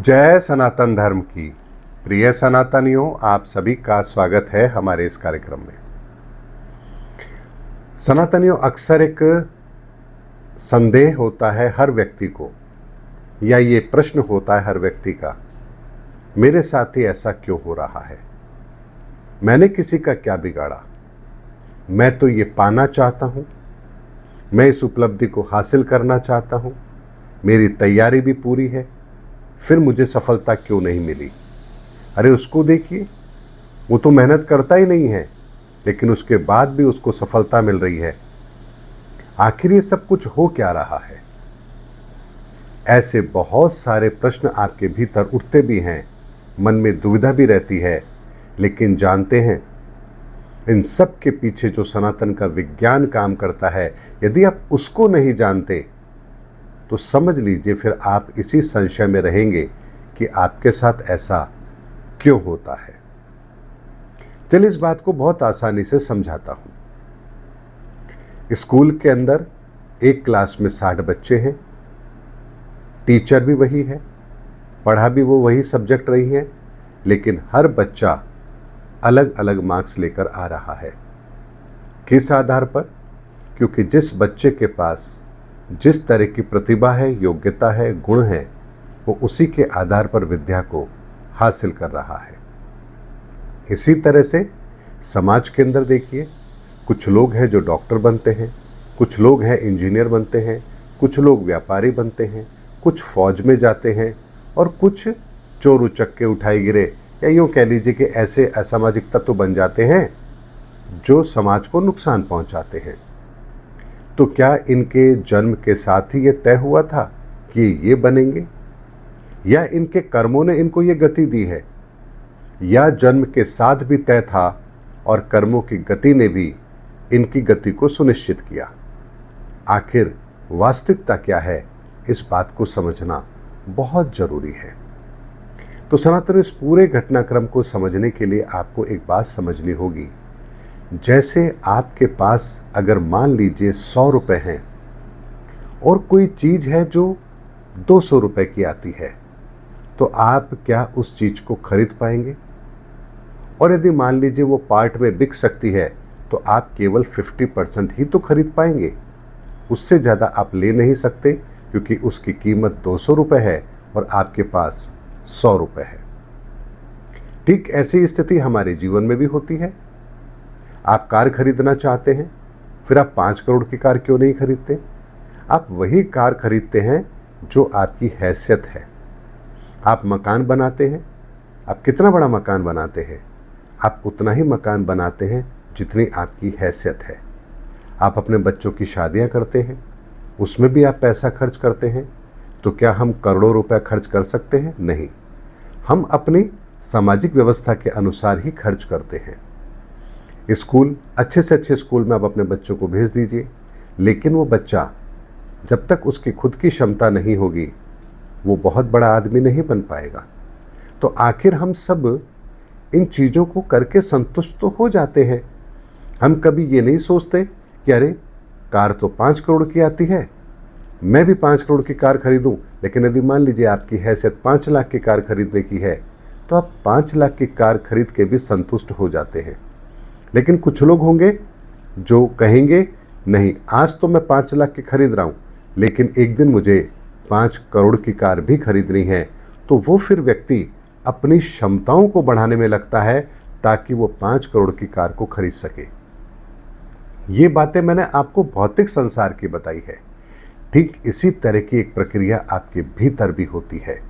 जय सनातन धर्म की। प्रिय सनातनियों, आप सभी का स्वागत है हमारे इस कार्यक्रम में। सनातनियों, अक्सर एक संदेह होता है हर व्यक्ति को, या ये प्रश्न होता है हर व्यक्ति का, मेरे साथ ही ऐसा क्यों हो रहा है? मैंने किसी का क्या बिगाड़ा? मैं तो ये पाना चाहता हूँ, मैं इस उपलब्धि को हासिल करना चाहता हूँ, मेरी तैयारी भी पूरी है, फिर मुझे सफलता क्यों नहीं मिली? अरे उसको देखिए, वो तो मेहनत करता ही नहीं है, लेकिन उसके बाद भी उसको सफलता मिल रही है। आखिर ये सब कुछ हो क्या रहा है? ऐसे बहुत सारे प्रश्न आपके भीतर उठते भी हैं, मन में दुविधा भी रहती है, लेकिन जानते हैं, इन सब के पीछे जो सनातन का विज्ञान काम करता है, यदि आप उसको नहीं जानते तो समझ लीजिए फिर आप इसी संशय में रहेंगे कि आपके साथ ऐसा क्यों होता है। चलिए इस बात को बहुत आसानी से समझाता हूं। स्कूल के अंदर एक क्लास में 60 बच्चे हैं, टीचर भी वही है, पढ़ा भी वो वही सब्जेक्ट रही है, लेकिन हर बच्चा अलग अलग मार्क्स लेकर आ रहा है। किस आधार पर? क्योंकि जिस बच्चे के पास जिस तरह की प्रतिभा है, योग्यता है, गुण है, वो उसी के आधार पर विद्या को हासिल कर रहा है। इसी तरह से समाज के अंदर देखिए, कुछ लोग हैं जो डॉक्टर बनते हैं, कुछ लोग हैं इंजीनियर बनते हैं, कुछ लोग व्यापारी बनते हैं, कुछ फौज में जाते हैं, और कुछ चोर उचक्के उठाए गिरे, या यूँ कह लीजिए कि ऐसे असामाजिक तत्व बन जाते हैं जो समाज को नुकसान पहुंचाते हैं। तो क्या इनके जन्म के साथ ही ये तय हुआ था कि ये बनेंगे, या इनके कर्मों ने इनको ये गति दी है, या जन्म के साथ भी तय था और कर्मों की गति ने भी इनकी गति को सुनिश्चित किया? आखिर वास्तविकता क्या है, इस बात को समझना बहुत जरूरी है। तो सनातन, इस पूरे घटनाक्रम को समझने के लिए आपको एक बात समझनी होगी। जैसे आपके पास अगर मान लीजिए 100 रुपए हैं और कोई चीज है जो 200 रुपए की आती है, तो आप क्या उस चीज को खरीद पाएंगे? और यदि मान लीजिए वो पार्ट में बिक सकती है, तो आप केवल 50% ही तो खरीद पाएंगे, उससे ज़्यादा आप ले नहीं सकते, क्योंकि उसकी कीमत 200 रुपए है और आपके पास 100 रुपए है। ठीक ऐसी स्थिति हमारे जीवन में भी होती है। आप कार खरीदना चाहते हैं, फिर आप 5 करोड़ की कार क्यों नहीं खरीदते? आप वही कार खरीदते हैं जो आपकी हैसियत है। आप मकान बनाते हैं, आप कितना बड़ा मकान बनाते हैं? आप उतना ही मकान बनाते हैं जितनी आपकी हैसियत है। आप अपने बच्चों की शादियां करते हैं, उसमें भी आप पैसा खर्च करते हैं। तो क्या हम करोड़ों रुपए खर्च कर सकते हैं? नहीं, हम अपनी सामाजिक व्यवस्था के अनुसार ही खर्च करते हैं। स्कूल, अच्छे से अच्छे स्कूल में आप अपने बच्चों को भेज दीजिए, लेकिन वो बच्चा जब तक उसकी खुद की क्षमता नहीं होगी, वो बहुत बड़ा आदमी नहीं बन पाएगा। तो आखिर हम सब इन चीज़ों को करके संतुष्ट तो हो जाते हैं। हम कभी ये नहीं सोचते कि अरे कार तो 5 करोड़ की आती है, मैं भी 5 करोड़ की कार खरीदूं। लेकिन यदि मान लीजिए आपकी हैसियत 5 लाख की कार खरीदने की है, तो आप 5 लाख की कार खरीद के भी संतुष्ट हो जाते हैं। लेकिन कुछ लोग होंगे जो कहेंगे, नहीं, आज तो मैं 5 लाख की खरीद रहा हूं, लेकिन एक दिन मुझे 5 करोड़ की कार भी खरीदनी है। तो वो फिर व्यक्ति अपनी क्षमताओं को बढ़ाने में लगता है ताकि वो 5 करोड़ की कार को खरीद सके। ये बातें मैंने आपको भौतिक संसार की बताई है। ठीक इसी तरह की एक प्रक्रिया आपके भीतर भी होती है,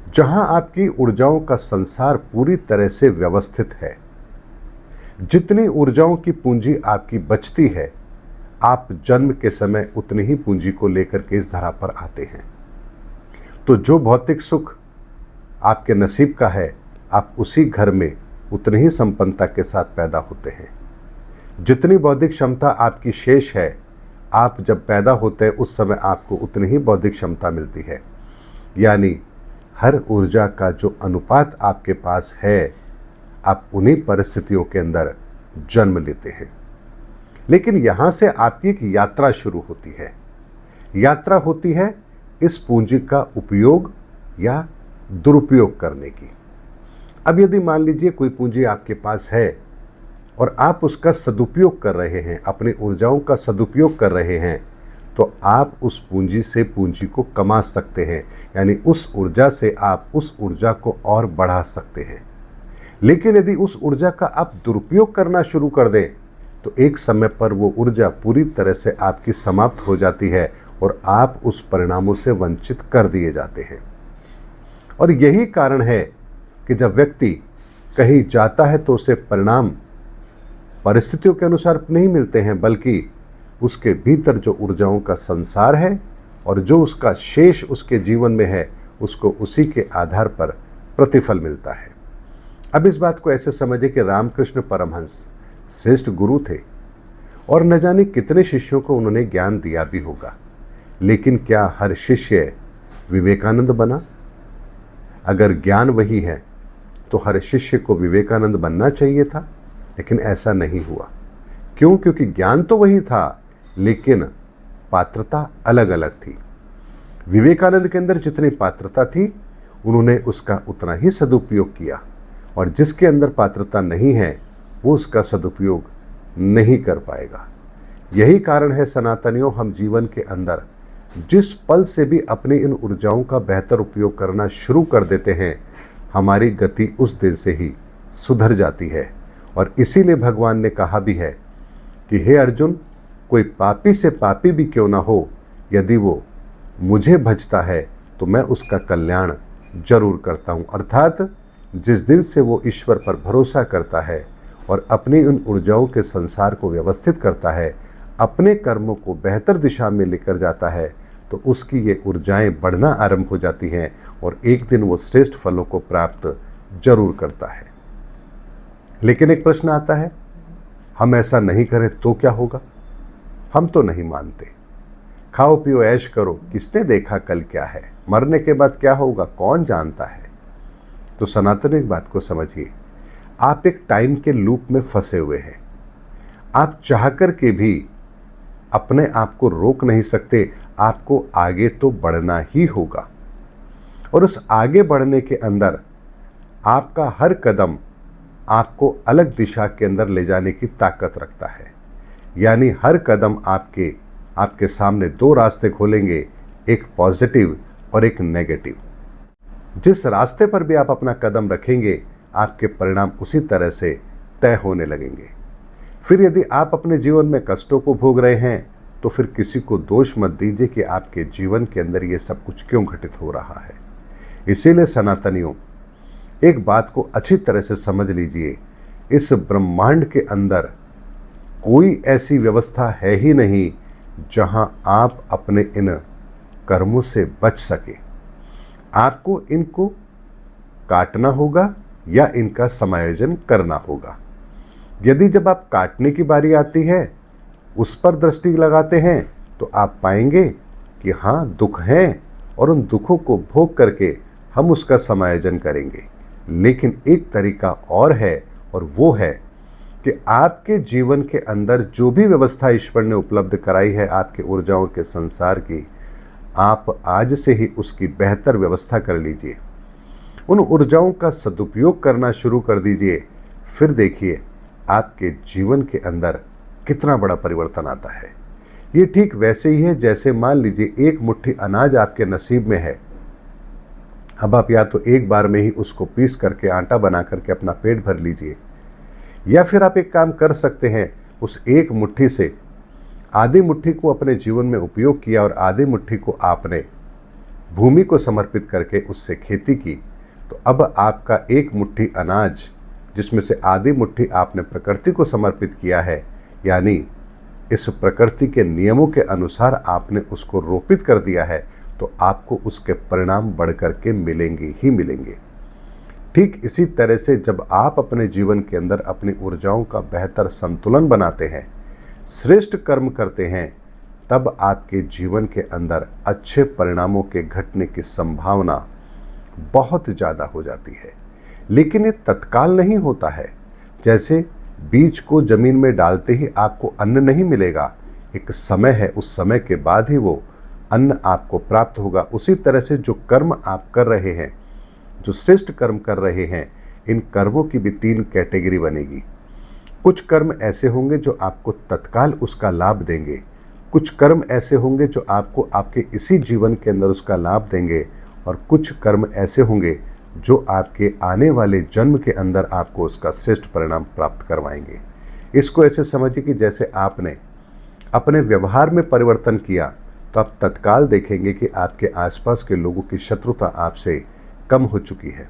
जहां आपकी ऊर्जाओं का संसार पूरी तरह से व्यवस्थित है। जितनी ऊर्जाओं की पूंजी आपकी बचती है, आप जन्म के समय उतनी ही पूंजी को लेकर के इस धरा पर आते हैं। तो जो भौतिक सुख आपके नसीब का है, आप उसी घर में उतनी ही संपन्नता के साथ पैदा होते हैं। जितनी बौद्धिक क्षमता आपकी शेष है, आप जब पैदा होते हैं उस समय आपको उतनी ही बौद्धिक क्षमता मिलती है। यानी हर ऊर्जा का जो अनुपात आपके पास है, आप उन्हीं परिस्थितियों के अंदर जन्म लेते हैं। लेकिन यहां से आपकी एक यात्रा शुरू होती है। यात्रा होती है इस पूंजी का उपयोग या दुरुपयोग करने की। अब यदि मान लीजिए कोई पूंजी आपके पास है और आप उसका सदुपयोग कर रहे हैं, अपनी ऊर्जाओं का सदुपयोग कर रहे हैं, तो आप उस पूंजी से पूंजी को कमा सकते हैं, यानी उस ऊर्जा से आप उस ऊर्जा को और बढ़ा सकते हैं। लेकिन यदि उस ऊर्जा का आप दुरुपयोग करना शुरू कर दें तो एक समय पर वो ऊर्जा पूरी तरह से आपकी समाप्त हो जाती है और आप उस परिणामों से वंचित कर दिए जाते हैं। और यही कारण है कि जब व्यक्ति कहीं जाता है तो उसे परिणाम परिस्थितियों के अनुसार नहीं मिलते हैं, बल्कि उसके भीतर जो ऊर्जाओं का संसार है और जो उसका शेष उसके जीवन में है, उसको उसी के आधार पर प्रतिफल मिलता है। अब इस बात को ऐसे समझे कि रामकृष्ण परमहंस श्रेष्ठ गुरु थे और न जाने कितने शिष्यों को उन्होंने ज्ञान दिया भी होगा, लेकिन क्या हर शिष्य विवेकानंद बना? अगर ज्ञान वही है तो हर शिष्य को विवेकानंद बनना चाहिए था, लेकिन ऐसा नहीं हुआ। क्यों? क्योंकि ज्ञान तो वही था, लेकिन पात्रता अलग अलग थी। विवेकानंद के अंदर जितनी पात्रता थी उन्होंने उसका उतना ही सदुपयोग किया, और जिसके अंदर पात्रता नहीं है वो उसका सदुपयोग नहीं कर पाएगा। यही कारण है सनातनियों, हम जीवन के अंदर जिस पल से भी अपनी इन ऊर्जाओं का बेहतर उपयोग करना शुरू कर देते हैं, हमारी गति उस दिन से ही सुधर जाती है। और इसीलिए भगवान ने कहा भी है कि हे अर्जुन, कोई पापी से पापी भी क्यों ना हो, यदि वो मुझे भजता है तो मैं उसका कल्याण जरूर करता हूँ। अर्थात जिस दिन से वो ईश्वर पर भरोसा करता है और अपनी उन ऊर्जाओं के संसार को व्यवस्थित करता है, अपने कर्मों को बेहतर दिशा में लेकर जाता है, तो उसकी ये ऊर्जाएं बढ़ना आरंभ हो जाती हैं और एक दिन वो श्रेष्ठ फलों को प्राप्त जरूर करता है। लेकिन एक प्रश्न आता है, हम ऐसा नहीं करें तो क्या होगा? हम तो नहीं मानते। खाओ पियो ऐश करो, किसने देखा कल क्या है, मरने के बाद क्या होगा कौन जानता है। तो सनातन एक बात को समझिए, आप एक टाइम के लूप में फंसे हुए हैं। आप चाहकर के भी अपने आप को रोक नहीं सकते, आपको आगे तो बढ़ना ही होगा। और उस आगे बढ़ने के अंदर आपका हर कदम आपको अलग दिशा के अंदर ले जाने की ताकत रखता है। यानी हर कदम आपके सामने दो रास्ते खोलेंगे, एक पॉजिटिव और एक नेगेटिव। जिस रास्ते पर भी आप अपना कदम रखेंगे, आपके परिणाम उसी तरह से तय होने लगेंगे। फिर यदि आप अपने जीवन में कष्टों को भोग रहे हैं तो फिर किसी को दोष मत दीजिए कि आपके जीवन के अंदर ये सब कुछ क्यों घटित हो रहा है। इसीलिए सनातनियों, एक बात को अच्छी तरह से समझ लीजिए, इस ब्रह्मांड के अंदर कोई ऐसी व्यवस्था है ही नहीं जहां आप अपने इन कर्मों से बच सके। आपको इनको काटना होगा या इनका समायोजन करना होगा। यदि जब आप काटने की बारी आती है, उस पर दृष्टि लगाते हैं, तो आप पाएंगे कि हाँ, दुख हैं और उन दुखों को भोग करके हम उसका समायोजन करेंगे। लेकिन एक तरीका और है, और वो है कि आपके जीवन के अंदर जो भी व्यवस्था ईश्वर ने उपलब्ध कराई है आपके ऊर्जाओं के संसार की, आप आज से ही उसकी बेहतर व्यवस्था कर लीजिए, उन ऊर्जाओं का सदुपयोग करना शुरू कर दीजिए। फिर देखिए आपके जीवन के अंदर कितना बड़ा परिवर्तन आता है। ये ठीक वैसे ही है जैसे मान लीजिए एक मुट्ठी अनाज आपके नसीब में है। अब आप या तो एक बार में ही उसको पीस करके आटा बना करके अपना पेट भर लीजिए, या फिर आप एक काम कर सकते हैं, उस एक मुट्ठी से आधी मुट्ठी को अपने जीवन में उपयोग किया और आधी मुट्ठी को आपने भूमि को समर्पित करके उससे खेती की, तो अब आपका एक मुट्ठी अनाज, जिसमें से आधी मुट्ठी आपने प्रकृति को समर्पित किया है, यानी इस प्रकृति के नियमों के अनुसार आपने उसको रोपित कर दिया है, तो आपको उसके परिणाम बढ़ कर के मिलेंगे ही मिलेंगे। ठीक इसी तरह से जब आप अपने जीवन के अंदर अपनी ऊर्जाओं का बेहतर संतुलन बनाते हैं, श्रेष्ठ कर्म करते हैं, तब आपके जीवन के अंदर अच्छे परिणामों के घटने की संभावना बहुत ज़्यादा हो जाती है। लेकिन ये तत्काल नहीं होता है। जैसे बीज को जमीन में डालते ही आपको अन्न नहीं मिलेगा, एक समय है, उस समय के बाद ही वो अन्न आपको प्राप्त होगा। उसी तरह से जो कर्म आप कर रहे हैं जो श्रेष्ठ कर्म कर रहे हैं, इन कर्मों की भी 3 कैटेगरी बनेगी। कुछ कर्म ऐसे होंगे जो आपको तत्काल उसका लाभ देंगे, कुछ कर्म ऐसे होंगे जो आपको आपके इसी जीवन के अंदर उसका लाभ देंगे, और कुछ कर्म ऐसे होंगे जो आपके आने वाले जन्म के अंदर आपको उसका श्रेष्ठ परिणाम प्राप्त करवाएंगे। इसको ऐसे समझिए कि जैसे आपने अपने व्यवहार में परिवर्तन किया तो आप तत्काल देखेंगे कि आपके आसपास के लोगों की शत्रुता आपसे कम हो चुकी है।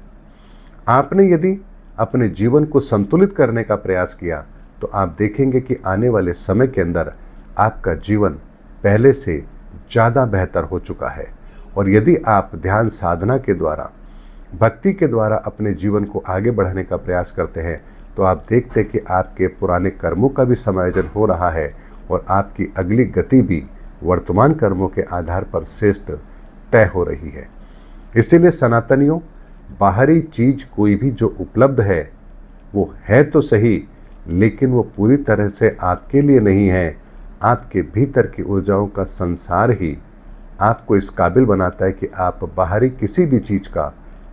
आपने यदि अपने जीवन को संतुलित करने का प्रयास किया तो आप देखेंगे कि आने वाले समय के अंदर आपका जीवन पहले से ज़्यादा बेहतर हो चुका है। और यदि आप ध्यान साधना के द्वारा, भक्ति के द्वारा अपने जीवन को आगे बढ़ाने का प्रयास करते हैं तो आप देखते हैं कि आपके पुराने कर्मों का भी समायोजन हो रहा है और आपकी अगली गति भी वर्तमान कर्मों के आधार पर श्रेष्ठ तय हो रही है। इसीलिए सनातनियों, बाहरी चीज कोई भी जो उपलब्ध है वो है तो सही, लेकिन वो पूरी तरह से आपके लिए नहीं है। आपके भीतर की ऊर्जाओं का संसार ही आपको इस काबिल बनाता है कि आप बाहरी किसी भी चीज का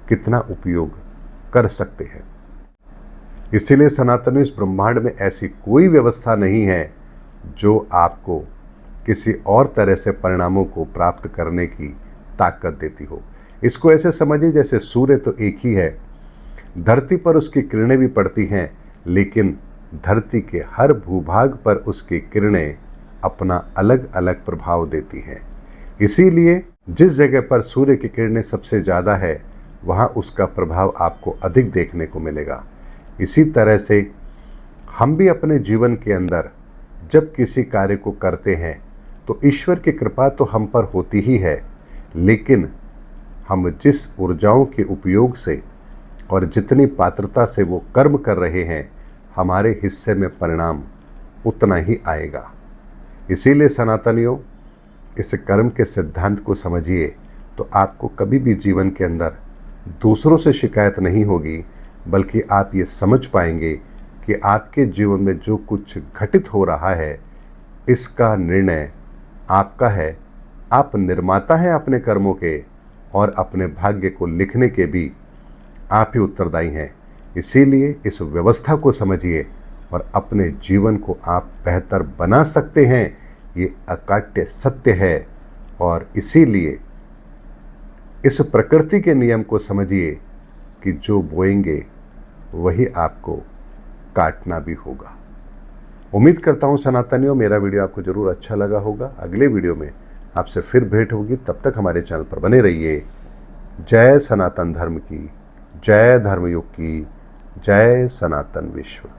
कितना उपयोग कर सकते हैं। इसीलिए सनातनियों, इस ब्रह्मांड में ऐसी कोई व्यवस्था नहीं है जो आपको किसी और तरह से परिणामों को प्राप्त करने की ताकत देती हो। इसको ऐसे समझिए जैसे सूर्य तो एक ही है, धरती पर उसकी किरणें भी पड़ती हैं, लेकिन धरती के हर भूभाग पर उसकी किरणें अपना अलग अलग प्रभाव देती हैं। इसीलिए जिस जगह पर सूर्य की किरणें सबसे ज़्यादा है वहाँ उसका प्रभाव आपको अधिक देखने को मिलेगा। इसी तरह से हम भी अपने जीवन के अंदर जब किसी कार्य को करते हैं तो ईश्वर की कृपा तो हम पर होती ही है, लेकिन हम जिस ऊर्जाओं के उपयोग से और जितनी पात्रता से वो कर्म कर रहे हैं, हमारे हिस्से में परिणाम उतना ही आएगा। इसीलिए सनातनियों, इस कर्म के सिद्धांत को समझिए तो आपको कभी भी जीवन के अंदर दूसरों से शिकायत नहीं होगी, बल्कि आप ये समझ पाएंगे कि आपके जीवन में जो कुछ घटित हो रहा है इसका निर्णय आपका है। आप निर्माता हैं अपने कर्मों के, और अपने भाग्य को लिखने के भी आप ही उत्तरदायी हैं। इसीलिए इस व्यवस्था को समझिए और अपने जीवन को आप बेहतर बना सकते हैं, ये अकाट्य सत्य है। और इसीलिए इस प्रकृति के नियम को समझिए कि जो बोएंगे वही आपको काटना भी होगा। उम्मीद करता हूँ सनातनियों, मेरा वीडियो आपको जरूर अच्छा लगा होगा। अगले वीडियो में आपसे फिर भेंट होगी, तब तक हमारे चैनल पर बने रहिए। जय सनातन धर्म की, जय धर्मयुग की, जय सनातन विश्व।